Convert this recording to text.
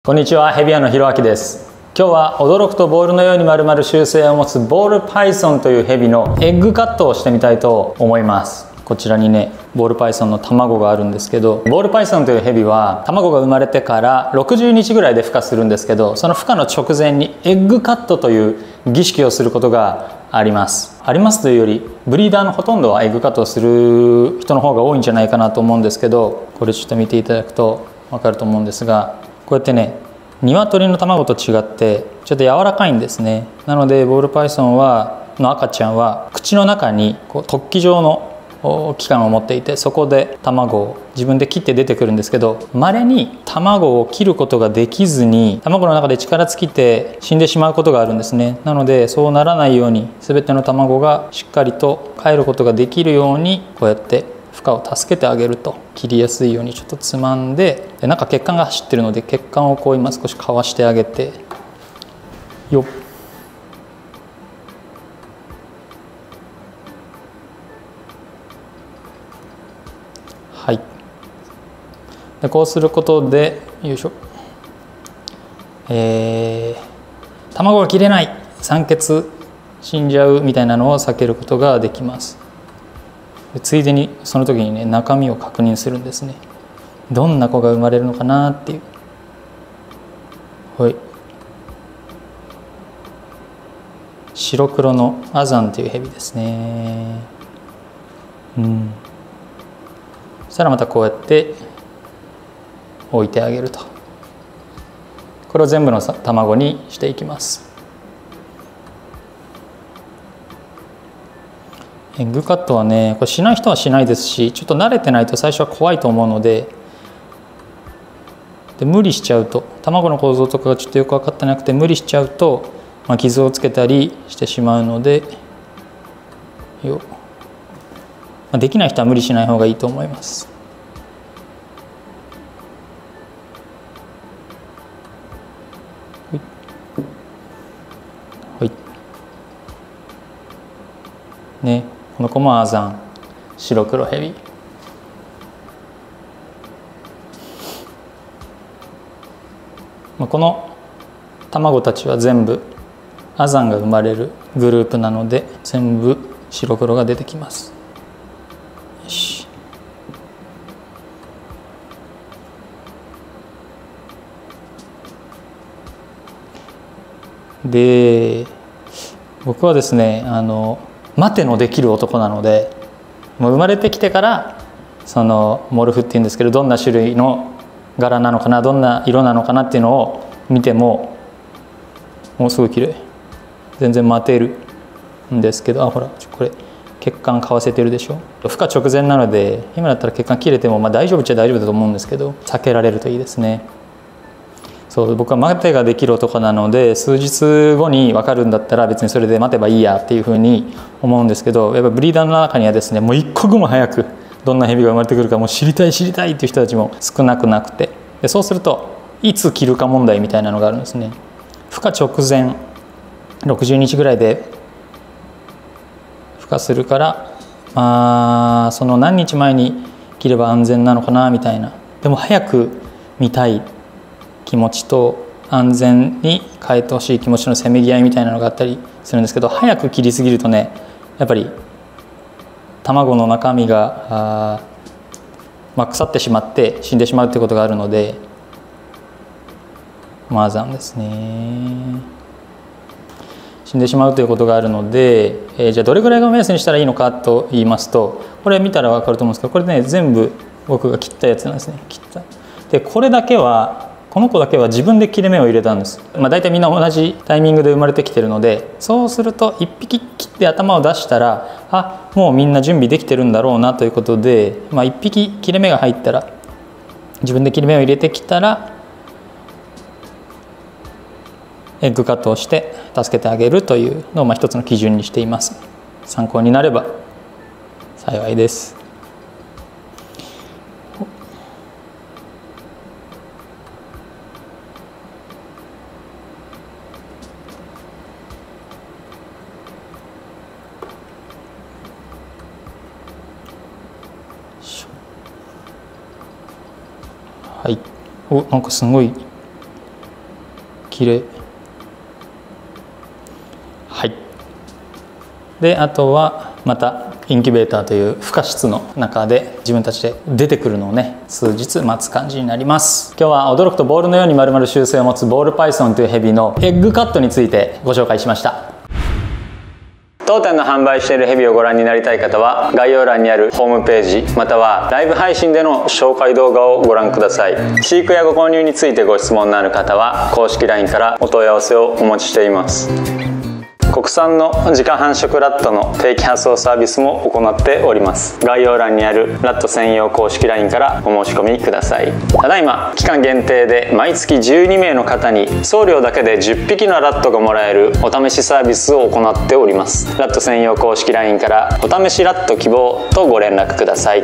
こんにちは、ヘビアのひろあきです。今日は驚くとボールのように丸まる習性を持つボールパイソンというヘビのエッグカットをしてみたいと思います。こちらにね、ボールパイソンの卵があるんですけど、ボールパイソンというヘビは卵が生まれてから60日ぐらいで孵化するんですけど、その孵化の直前にエッグカットという儀式をすることがあります。ありますというより、ブリーダーのほとんどはエッグカットをする人の方が多いんじゃないかなと思うんですけど、これちょっと見ていただくと分かると思うんですが、こうやってね、鶏の卵と違ってちょっと柔らかいんですね。なのでボールパイソンの赤ちゃんは口の中に突起状の器官を持っていて、そこで卵を自分で切って出てくるんですけど、稀に卵を切ることができずに卵の中で力尽きて死んでしまうことがあるんですね。なのでそうならないように全ての卵がしっかりとかえることができるように、こうやって孵化を助けてあげると、切りやすいようにちょっとつまんで、なんか血管が走ってるので血管をこう今少しかわしてあげて、よっ、はい、でこうすることで、よいしょ、卵が切れない、酸欠死んじゃうみたいなのを避けることができます。ついでにその時にね、中身を確認するんですね。どんな子が生まれるのかなっていう。はい、白黒のアザンというヘビですね。そしたらまたこうやって置いてあげると。これを全部の卵にしていきます。エッグカットはね、これしない人はしないですし、ちょっと慣れてないと最初は怖いと思うので、無理しちゃうと、卵の構造とかがちょっとよく分かってなくて無理しちゃうと、傷をつけたりしてしまうので、できない人は無理しない方がいいと思います。はいね、この子もアザン、白黒ヘビ。この卵たちは全部アザンが生まれるグループなので、全部白黒が出てきます。よし。で、僕はですね、待てのできる男なので、もう生まれてきてからそのモルフっていうんですけど、どんな種類の柄なのかな、どんな色なのかなっていうのを見ても、もうすごい綺麗、全然待てるんですけど、ほらこれ血管買わせてるでしょ。孵化直前なので、今だったら血管切れても大丈夫っちゃ大丈夫だと思うんですけど、避けられるといいですね。そう、僕は待てができる男なので、数日後に分かるんだったら別にそれで待てばいいやっていうふうに思うんですけど、やっぱブリーダーの中にはですね、もう一刻も早くどんなヘビが生まれてくるかもう知りたいっていう人たちも少なくなくて、でそうするといつ切るか問題みたいなのがあるんですね。孵化直前60日ぐらいで孵化するから、その何日前に切れば安全なのかなみたいな。でも早く見たい気持ちと安全に変えてほしい気持ちのせめぎ合いみたいなのがあったりするんですけど、早く切りすぎるとね、やっぱり卵の中身が腐ってしまって死んでしまうってことがあるので、アザンですね、死んでしまうということがあるので、じゃあどれぐらいが目安にしたらいいのかと言いますと、これ見たら分かると思うんですけど、これね、全部僕が切ったやつなんですね。でこれだけは、この子だけは自分で切れ目を入れたんです。大体みんな同じタイミングで生まれてきてるので、そうすると1匹切って頭を出したら、もうみんな準備できてるんだろうなということで、1匹切れ目が入ったら、自分で切れ目を入れてきたらエッグカットをして助けてあげるというのを一つの基準にしています。参考になれば幸いです。はい、なんかすごい綺麗。はい。であとはまたインキュベーターという孵化室の中で自分たちで出てくるのをね数日待つ感じになります。今日は驚くとボールのように丸々習性を持つボールパイソンというヘビのエッグカットについてご紹介しました。当店の販売しているヘビをご覧になりたい方は概要欄にあるホームページまたはライブ配信での紹介動画をご覧ください。飼育やご購入についてご質問のある方は公式 LINE からお問い合わせをお待ちしています。国産の自家繁殖ラットの定期発送サービスも行っております。概要欄にあるラット専用公式 LINE からお申し込みください。ただいま期間限定で毎月12名の方に送料だけで10匹のラットがもらえるお試しサービスを行っております。ラット専用公式 LINE からお試しラット希望とご連絡ください。